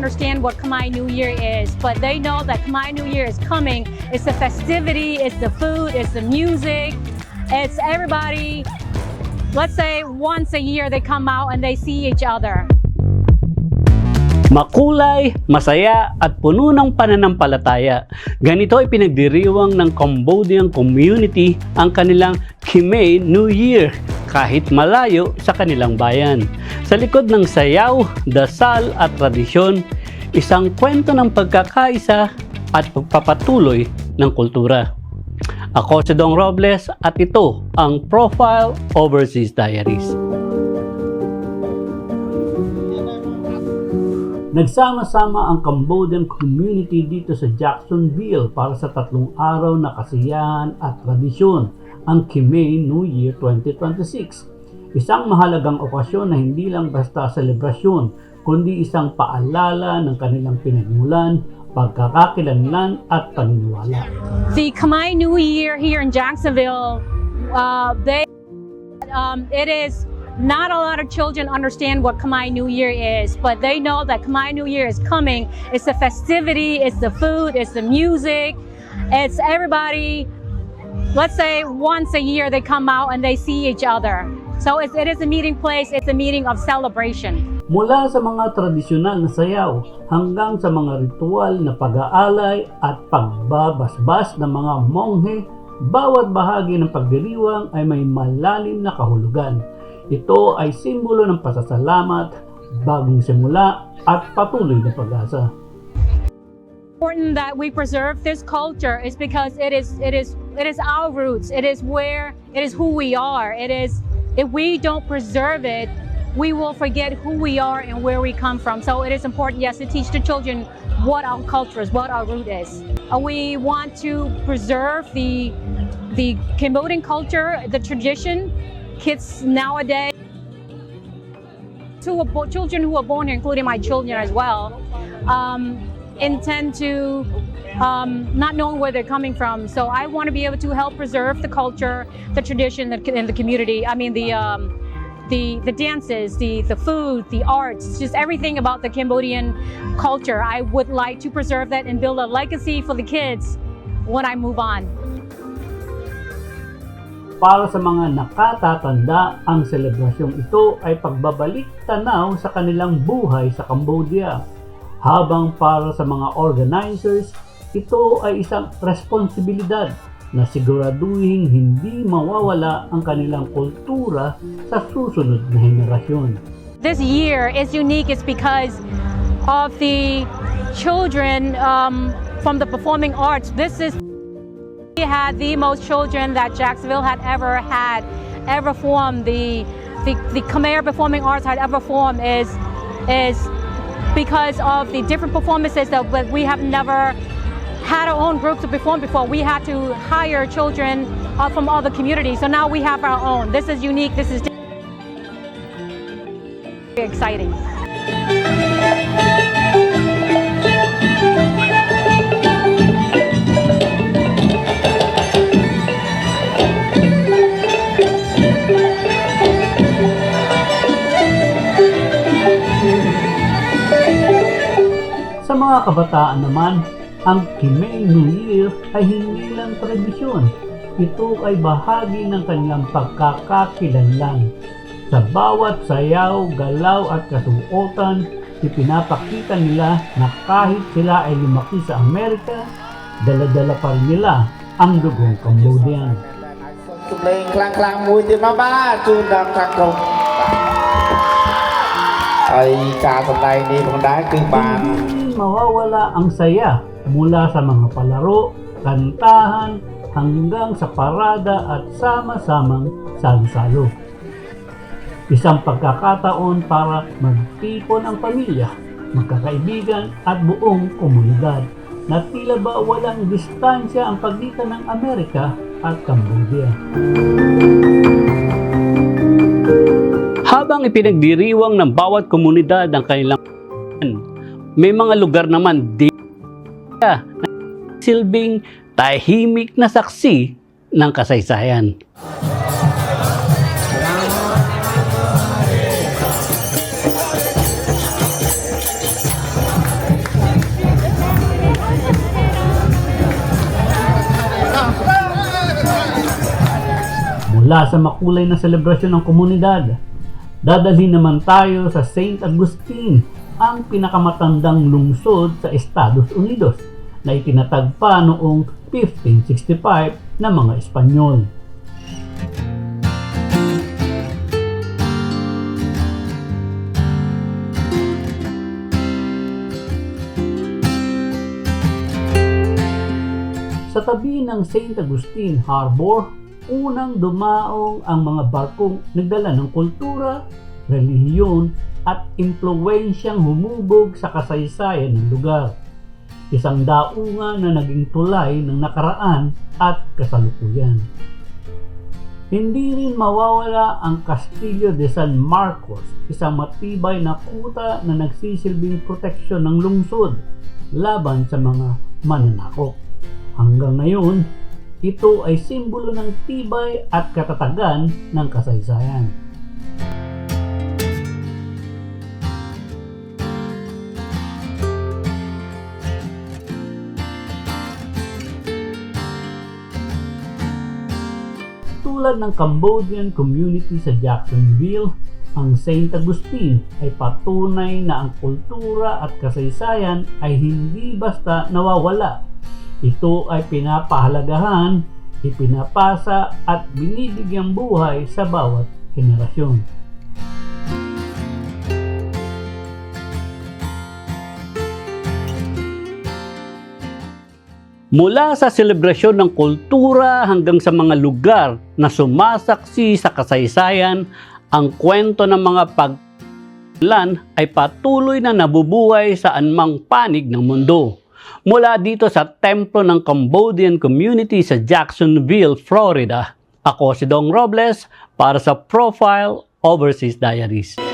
understand what Khmer New Year is, but they know that Khmer New Year is coming. It's the festivity, it's the food, it's the music, it's everybody. Let's say once a year they come out and they see each other. Makulay, masaya at puno ng pananampalataya. Ganito ay pinagdiriwang ng Cambodian community ang kanilang Khmer New Year kahit malayo sa kanilang bayan. Sa likod ng sayaw, dasal at tradisyon, isang kwento ng pagkakaisa at pagpapatuloy ng kultura. Ako si Dong Robles at ito ang Profile Overseas Diaries. Nagsama-sama ang Cambodian community dito sa Jacksonville para sa 3 araw na kasiyahan at tradisyon, ang Khmer New Year 2026. Isang mahalagang okasyon na hindi lang basta selebrasyon, kundi isang paalala ng kanilang pinagmulan, pagkakakilanlan at paniniwala. The Khmer New Year here in Jacksonville, it is not a lot of children understand what Khmer New Year is, but they know that Khmer New Year is coming. It's the festivity, it's the food, it's the music, it's everybody. Let's say once a year they come out and they see each other. So it is a meeting place, it's a meeting of celebration. Mula sa mga tradisyonal na sayaw hanggang sa mga ritual na pag-aalay at pagbabasbas ng mga monghe, bawat bahagi ng pagdiriwang ay may malalim na kahulugan. Ito ay simbolo ng pasasalamat, bagong simula at patuloy na pag-asa. Important that we preserve this culture is because it is our roots. It is who we are. It is, if we don't preserve it, we will forget who we are and where we come from. So it is important, yes, to teach the children what our culture is, what our root is. We want to preserve the Cambodian culture, the tradition. Kids nowadays, children who are born here, including my children as well, intend to not knowing where they're coming from. So I want to be able to help preserve the culture, the tradition in the community. I mean the dances, the food, the arts, just everything about the Cambodian culture. I would like to preserve that and build a legacy for the kids when I move on. Para sa mga nakatatanda, ang selebrasyong ito ay pagbabalik tanaw sa kanilang buhay sa Cambodia. Habang para sa mga organizers, ito ay isang responsibilidad na siguraduhin hindi mawawala ang kanilang kultura sa susunod na henerasyon. This year is unique. It's because of the children from the performing arts. We had the most children that Jacksonville had ever formed. The Khmer performing arts had ever formed is because of the different performances that we have never had our own group to perform before. We had to hire children from other communities. So now we have our own. This is unique. This is very exciting. Sa mga kabataan naman, ang Khmer New Year ay hindi lang tradisyon. Ito ay bahagi ng kanilang pagkakakilanlan. Sa bawat sayaw, galaw at kasuotan, ipinapakita nila na kahit sila ay lumaki sa Amerika, dala-dala pa rin nila ang dugong Cambodian. Mawawala ang saya mula sa mga palaro, kantahan, hanggang sa parada at sama-samang sansalo. Isang pagkakataon para magtipon ang pamilya, magkakaibigan at buong komunidad na tila ba walang distansya ang pagitan ng Amerika at Cambodia. Habang ipinagdiriwang ng bawat komunidad ang kanilang may mga lugar naman na silbing tahimik na saksi ng kasaysayan. Mula sa makulay na selebrasyon ng komunidad, dadalhin naman tayo sa St. Agustin, ang pinakamatandang lungsod sa Estados Unidos na itinatag pa noong 1565 ng mga Espanyol. Sa tabi ng St. Agustin Harbor, unang dumaong ang mga barkong nagdala ng kultura, relihiyon at impluwensyang humubog sa kasaysayan ng lugar. Isang daungan na naging tulay ng nakaraan at kasalukuyan. Hindi rin mawawala ang Castillo de San Marcos, isang matibay na kuta na nagsisilbing proteksyon ng lungsod laban sa mga mananakop. Hanggang ngayon, ito ay simbolo ng tibay at katatagan ng kasaysayan. Tulad ng Cambodian community sa Jacksonville, ang St. Agustin ay patunay na ang kultura at kasaysayan ay hindi basta nawawala. Ito ay pinapahalagahan, ipinapasa at binibigyang buhay sa bawat henerasyon. Mula sa selebrasyon ng kultura hanggang sa mga lugar na sumasaksi sa kasaysayan, ang kwento ng mga paglan ay patuloy na nabubuhay sa anumang panig ng mundo. Mula dito sa templo ng Cambodian community sa Jacksonville, Florida, ako si Dong Robles para sa Profile Overseas Diaries.